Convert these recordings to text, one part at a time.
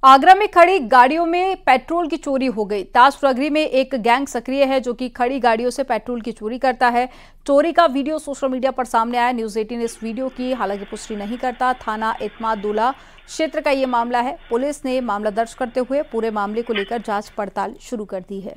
आगरा में खड़ी गाड़ियों में पेट्रोल की चोरी हो गई। ताजनगरी में एक गैंग सक्रिय है जो कि खड़ी गाड़ियों से पेट्रोल की चोरी करता है। चोरी का वीडियो सोशल मीडिया पर सामने आया। न्यूज़ 18 इस वीडियो की हालांकि पुष्टि नहीं करता। थाना इत्मादुल्ला क्षेत्र का ये मामला है। पुलिस ने मामला दर्ज करते हुए पूरे मामले को लेकर जांच पड़ताल शुरू कर दी है।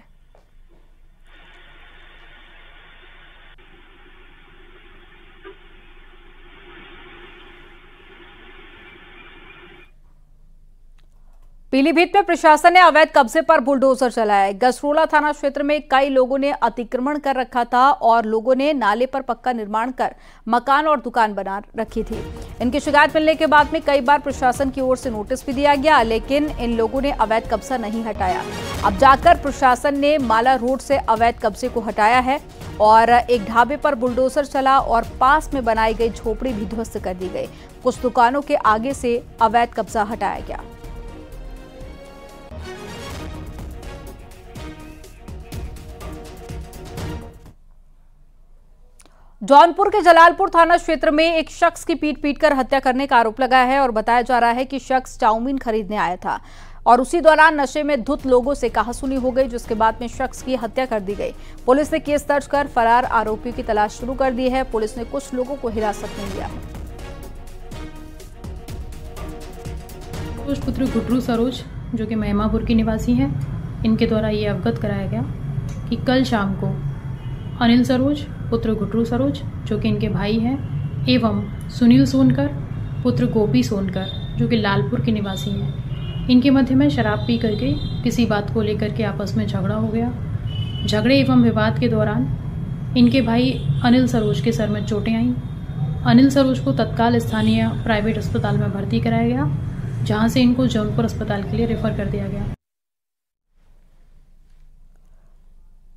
पीलीभीत में प्रशासन ने अवैध कब्जे पर बुलडोजर चलाया। गसरोला थाना क्षेत्र में कई लोगों ने अतिक्रमण कर रखा था और लोगों ने नाले पर पक्का निर्माण कर मकान और दुकान बना रखी थी। इनकी शिकायत मिलने के बाद में कई बार प्रशासन की ओर से नोटिस भी दिया गया, लेकिन इन लोगों ने अवैध कब्जा नहीं हटाया। अब जाकर प्रशासन ने माला रोड से अवैध कब्जे को हटाया है और एक ढाबे पर बुलडोजर चला और पास में बनाई गई झोपड़ी भी ध्वस्त कर दी गई। कुछ दुकानों के आगे से अवैध कब्जा हटाया गया। जौनपुर के जलालपुर थाना क्षेत्र में एक शख्स की पीट-पीटकर हत्या करने का आरोप लगा है और बताया जा रहा है कि शख्स चाउमीन खरीदने आया था और उसी दौरान नशे में धुत लोगों से कहासुनी हो गई, जिसके बाद में शख्स की हत्या कर दी गई। पुलिस ने केस दर्ज कर फरार आरोपियों की तलाश शुरू कर दी है। पुलिस ने कुछ लोगों को हिरासत में लिया है। पुत्र गुड्रू सरोज जो कि महिमापुर के निवासी हैं, इनके द्वारा ये अवगत कराया गया कि कल शाम को अनिल सरोज पुत्र गुड्रू सरोज जो कि इनके भाई हैं एवं सुनील सोनकर पुत्र गोपी सोनकर जो कि लालपुर के निवासी हैं, इनके मध्य में शराब पी करके किसी बात को लेकर के आपस में झगड़ा हो गया। झगड़े एवं विवाद के दौरान इनके भाई अनिल सरोज के सर में चोटें आईं। अनिल सरोज को तत्काल स्थानीय प्राइवेट अस्पताल में भर्ती कराया गया, जहां से इनको जौनपुर अस्पताल के लिए रेफर कर दिया गया।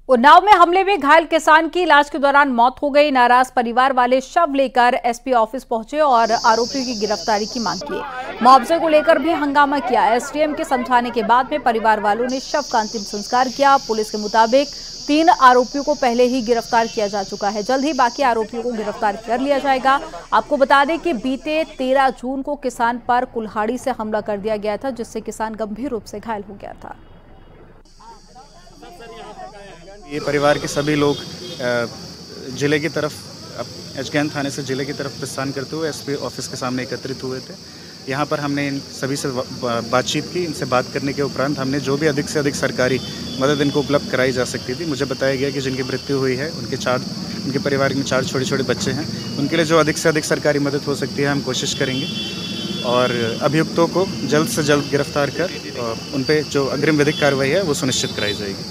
उन्नाव में हमले में घायल किसान की इलाज के दौरान मौत हो गई। नाराज परिवार वाले शव लेकर एसपी ऑफिस पहुंचे और आरोपियों की गिरफ्तारी की मांग की। मुआवजे को लेकर भी हंगामा किया। एसडीएम के समझाने के बाद में परिवार वालों ने शव का अंतिम संस्कार किया। पुलिस के मुताबिक 3 आरोपियों को पहले ही गिरफ्तार किया जा चुका है। जल्द ही बाकी आरोपियों को गिरफ्तार कर लिया जाएगा। आपको बता दें कि बीते 13 जून को किसान पर कुल्हाड़ी से हमला कर दिया गया था, जिससे किसान गंभीर रूप से घायल हो गया था। ये परिवार के सभी लोग जिले की तरफ एचगैन थाने से जिले की तरफ प्रस्थान करते हुए एसपी ऑफिस के सामने एकत्रित हुए थे। यहाँ पर हमने इन सभी से बातचीत की। इनसे बात करने के उपरांत हमने जो भी अधिक से अधिक सरकारी मदद इनको उपलब्ध कराई जा सकती थी। मुझे बताया गया कि जिनकी मृत्यु हुई है उनके परिवार में 4 छोटे-छोटे बच्चे हैं, उनके लिए जो अधिक से अधिक सरकारी मदद हो सकती है हम कोशिश करेंगे और अभियुक्तों को जल्द से जल्द गिरफ्तार कर उन पर जो अग्रिम विधिक कार्रवाई है वो सुनिश्चित कराई जाएगी।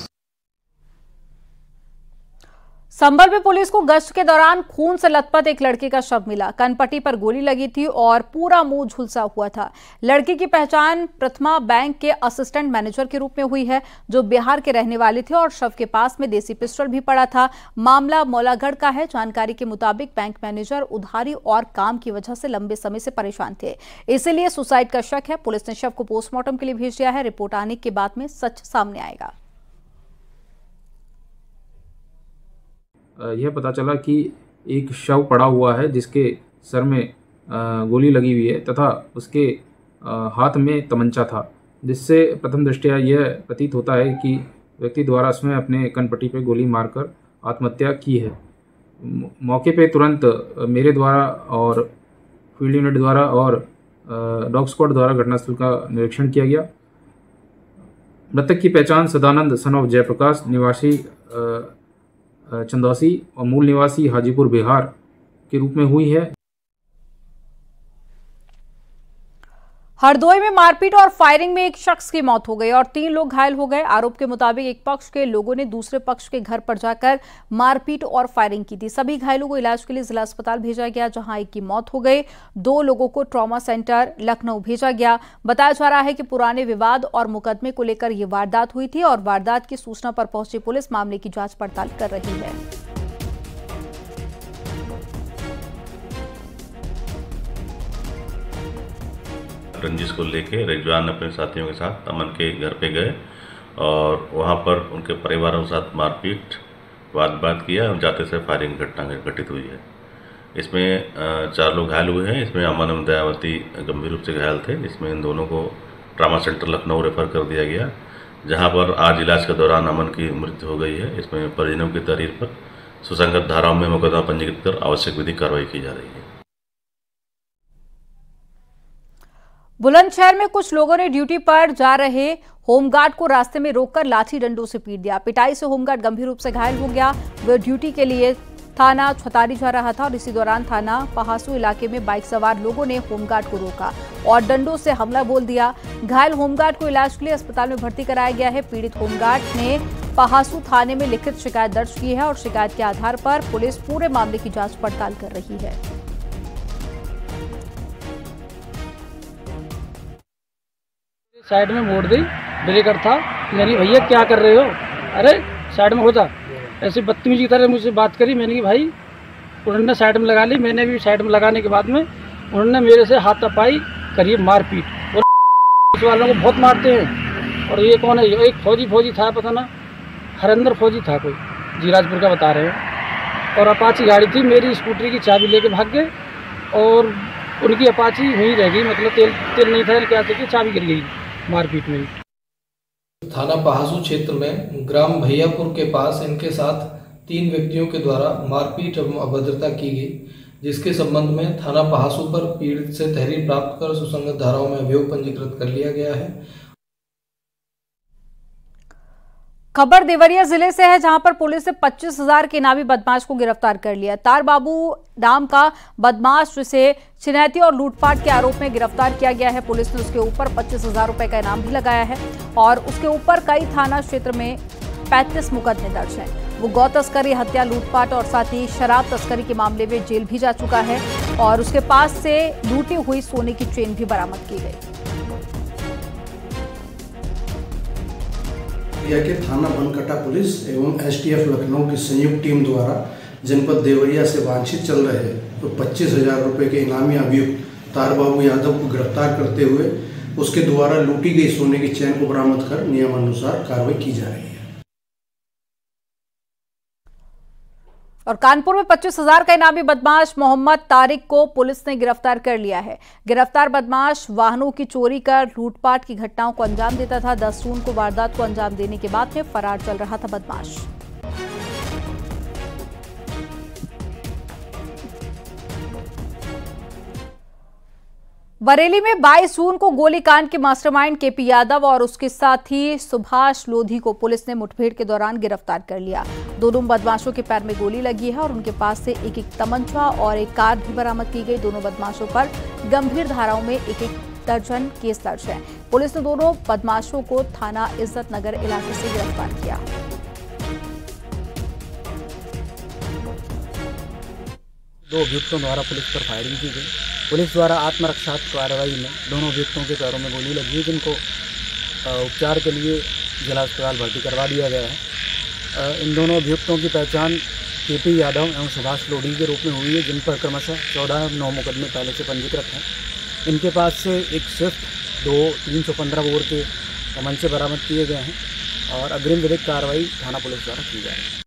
संभल में पुलिस को गश्त के दौरान खून से लथपथ एक लड़के का शव मिला। कनपट्टी पर गोली लगी थी और पूरा मुंह झुलसा हुआ था। लड़के की पहचान प्रथमा बैंक के असिस्टेंट मैनेजर के रूप में हुई है, जो बिहार के रहने वाले थे और शव के पास में देसी पिस्टल भी पड़ा था। मामला मौलागढ़ का है। जानकारी के मुताबिक बैंक मैनेजर उधारी और काम की वजह से लंबे समय से परेशान थे, इसीलिए सुसाइड का शक है। पुलिस ने शव को पोस्टमार्टम के लिए भेज दिया है। रिपोर्ट आने के बाद में सच सामने आएगा। यह पता चला कि एक शव पड़ा हुआ है जिसके सर में गोली लगी हुई है तथा उसके हाथ में तमंचा था, जिससे प्रथम दृष्टया यह प्रतीत होता है कि व्यक्ति द्वारा उसमें अपने कनपट्टी पर गोली मारकर आत्महत्या की है। मौके पे तुरंत मेरे द्वारा और फील्ड यूनिट द्वारा और डॉग स्क्वाड द्वारा घटनास्थल का निरीक्षण किया गया। मृतक की पहचान सदानंद सन ऑफ जयप्रकाश निवासी चंदौसी और मूल निवासी हाजीपुर बिहार के रूप में हुई है। हरदोई में मारपीट और फायरिंग में एक शख्स की मौत हो गई और 3 लोग घायल हो गए। आरोप के मुताबिक एक पक्ष के लोगों ने दूसरे पक्ष के घर पर जाकर मारपीट और फायरिंग की थी। सभी घायलों को इलाज के लिए जिला अस्पताल भेजा गया, जहां एक की मौत हो गई। 2 लोगों को ट्रॉमा सेंटर लखनऊ भेजा गया। बताया जा रहा है कि पुराने विवाद और मुकदमे को लेकर यह वारदात हुई थी और वारदात की सूचना पर पहुंची पुलिस मामले की जांच पड़ताल कर रही है। रंजिश को लेके रिजवान अपने साथियों के साथ अमन के घर पे गए और वहाँ पर उनके परिवारों के साथ मारपीट वाद किया और जाते से फायरिंग घटना घटित हुई है। इसमें 4 लोग घायल हुए हैं। इसमें अमन एवं दयावती गंभीर रूप से घायल थे, जिसमें इन दोनों को ट्रामा सेंटर लखनऊ रेफर कर दिया गया, जहां पर आज इलाज के दौरान अमन की मृत्यु हो गई है। इसमें परिजनों की तहरीर पर सुसंगत धाराओं में मुकदमा पंजीकृत कर आवश्यक विधिक कार्रवाई की जा रही है। बुलंदशहर में कुछ लोगों ने ड्यूटी पर जा रहे होमगार्ड को रास्ते में रोककर लाठी डंडों से पीट दिया। पिटाई से होमगार्ड गंभीर रूप से घायल हो गया। वह ड्यूटी के लिए थाना छतारी जा रहा था और इसी दौरान थाना पहासू इलाके में बाइक सवार लोगों ने होमगार्ड को रोका और डंडों से हमला बोल दिया। घायल होमगार्ड को इलाज के लिए अस्पताल में भर्ती कराया गया है। पीड़ित होमगार्ड ने पहासू थाने में लिखित शिकायत दर्ज की है और शिकायत के आधार पर पुलिस पूरे मामले की जांच पड़ताल कर रही है। साइड में मोड़ दी, ब्रेकर था। मैंने भैया क्या कर रहे हो, अरे साइड में हो जा। ऐसे बदतमीजी की तरह मुझसे बात करी। मैंने कि भाई, उन्होंने साइड में लगा ली। मैंने भी साइड में लगाने के बाद में उन्होंने मेरे से हाथापाई करी, मारपीट। और पुलिस वालों को बहुत मारते हैं। और ये कौन है, एक फौजी था, पता ना हरिंदर फौजी था कोई, जीराजपुर का बता रहे हैं। और अपाची गाड़ी थी, मेरी स्कूटरी की चाबी लेके भाग गए और उनकी अपाची वहीं रह गई। मतलब तेल नहीं था, क्या था, चाबी गिर गई मारपीट में। थाना पहासू क्षेत्र में ग्राम भैयापुर के पास इनके साथ 3 व्यक्तियों के द्वारा मारपीट एवं अभद्रता की गई, जिसके संबंध में थाना पहासू पर पीड़ित से तहरीर प्राप्त कर सुसंगत धाराओं में अभियोग पंजीकृत कर लिया गया है। खबर देवरिया जिले से है, जहां पर पुलिस ने 25,000 के इनामी बदमाश को गिरफ्तार कर लिया। तार बाबू नाम का बदमाश, जिसे चिनैती और लूटपाट के आरोप में गिरफ्तार किया गया है। पुलिस ने उसके ऊपर 25,000 रुपए का इनाम भी लगाया है और उसके ऊपर कई थाना क्षेत्र में 35 मुकदमे दर्ज हैं। वो गौ तस्करी, हत्या, लूटपाट और साथ ही शराब तस्करी के मामले में जेल भी जा चुका है और उसके पास से लूटी हुई सोने की चेन भी बरामद की गई। के थाना बनकटा पुलिस एवं एसटीएफ लखनऊ की संयुक्त टीम द्वारा जनपद देवरिया से वांछित चल रहे तो 25,000 रुपये के इनामी अभियुक्त तार बाबू यादव को गिरफ्तार करते हुए उसके द्वारा लूटी गई सोने की चैन को बरामद कर नियमानुसार कार्रवाई की जा रही है। और कानपुर में 25,000 का इनामी बदमाश मोहम्मद तारिक को पुलिस ने गिरफ्तार कर लिया है। गिरफ्तार बदमाश वाहनों की चोरी कर लूटपाट की घटनाओं को अंजाम देता था। 10 जून को वारदात को अंजाम देने के बाद में फरार चल रहा था बदमाश। बरेली में 22 जून को गोलीकांड के मास्टरमाइंड केपी यादव और उसके साथी सुभाष लोधी को पुलिस ने मुठभेड़ के दौरान गिरफ्तार कर लिया। दोनों बदमाशों के पैर में गोली लगी है और उनके पास से एक तमंचा और एक कार भी बरामद की गई। दोनों बदमाशों पर गंभीर धाराओं में एक दर्जन केस दर्ज है। पुलिस ने दोनों बदमाशों को थाना इज्जत नगर इलाके से गिरफ्तार किया। दो अभियुक्तों द्वारा पुलिस पर फायरिंग की गई। पुलिस द्वारा आत्मरक्षात्मक कार्रवाई में दोनों अभियुक्तों के पैरों में गोली लगी है, जिनको उपचार के लिए जिला अस्पताल भर्ती करवा दिया गया है। इन दोनों अभियुक्तों की पहचान केपी यादव एवं सुभाष लोधी के रूप में हुई है, जिन पर क्रमशः 14 और 9 मुकदमे पहले से पंजीकृत हैं। इनके पास से एक स्विफ्ट, 2 315 बोर के तमंचे बरामद किए गए हैं और अग्रिम विधिक कार्रवाई थाना पुलिस द्वारा की जा रही है।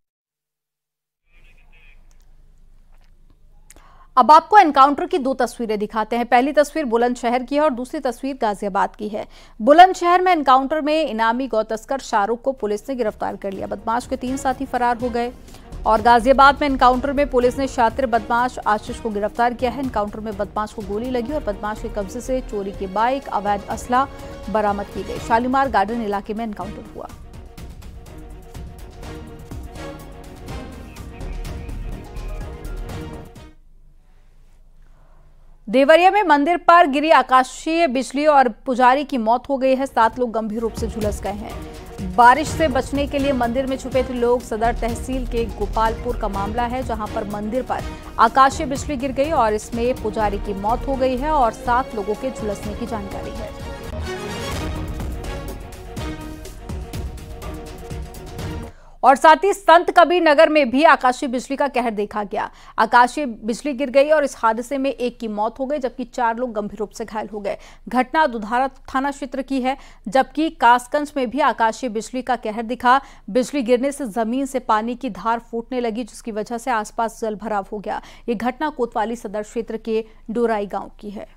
अब आपको एनकाउंटर की 2 तस्वीरें दिखाते हैं। पहली तस्वीर बुलंदशहर की है और दूसरी तस्वीर गाजियाबाद की है। बुलंदशहर में एनकाउंटर में इनामी गौ तस्कर शाहरुख को पुलिस ने गिरफ्तार कर लिया। बदमाश के 3 साथी फरार हो गए। और गाजियाबाद में एनकाउंटर में पुलिस ने शातिर बदमाश आशीष को गिरफ्तार किया है। एनकाउंटर में बदमाश को गोली लगी और बदमाश के कब्जे से चोरी की बाइक, अवैध असला बरामद की गई। शालीमार गार्डन इलाके में एनकाउंटर हुआ। देवरिया में मंदिर पर गिरी आकाशीय बिजली और पुजारी की मौत हो गई है। 7 लोग गंभीर रूप से झुलस गए हैं। बारिश से बचने के लिए मंदिर में छुपे थे लोग। सदर तहसील के गोपालपुर का मामला है, जहां पर मंदिर पर आकाशीय बिजली गिर गई और इसमें पुजारी की मौत हो गई है और 7 लोगों के झुलसने की जानकारी है। और साथ ही संत कबीर नगर में भी आकाशीय बिजली का कहर देखा गया। आकाशीय बिजली गिर गई और इस हादसे में 1 की मौत हो गई, जबकि 4 लोग गंभीर रूप से घायल हो गए। घटना दुधारा थाना क्षेत्र की है, जबकि कासगंज में भी आकाशीय बिजली का कहर दिखा। बिजली गिरने से जमीन से पानी की धार फूटने लगी, जिसकी वजह से आसपास जल भराव हो गया। ये घटना कोतवाली सदर क्षेत्र के डोराई गांव की है।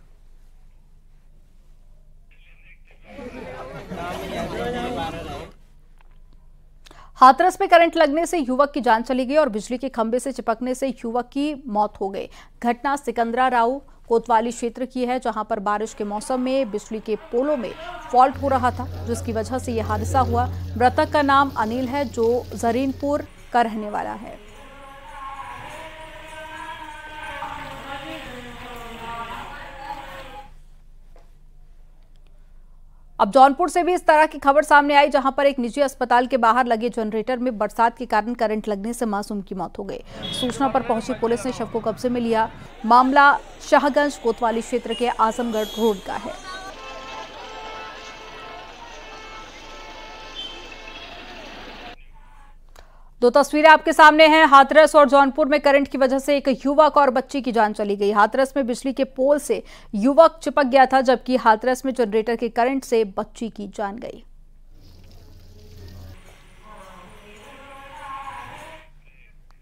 हाथरस में करंट लगने से युवक की जान चली गई और बिजली के खंभे से चिपकने से युवक की मौत हो गई। घटना सिकंदरा राव कोतवाली क्षेत्र की है, जहां पर बारिश के मौसम में बिजली के पोलों में फॉल्ट हो रहा था, जिसकी वजह से यह हादसा हुआ। मृतक का नाम अनिल है, जो जरीनपुर का रहने वाला है। अब जौनपुर से भी इस तरह की खबर सामने आई, जहां पर एक निजी अस्पताल के बाहर लगे जनरेटर में बरसात के कारण करंट लगने से मासूम की मौत हो गई। सूचना पर पहुंची पुलिस ने शव को कब्जे में लिया। मामला शाहगंज कोतवाली क्षेत्र के आजमगढ़ रोड का है। दो तस्वीरें आपके सामने हैं। हाथरस और जौनपुर में करंट की वजह से एक युवक और बच्ची की जान चली गई। हाथरस में बिजली के पोल से युवक चिपक गया था, जबकि हाथरस में जनरेटर के करंट से बच्ची की जान गई।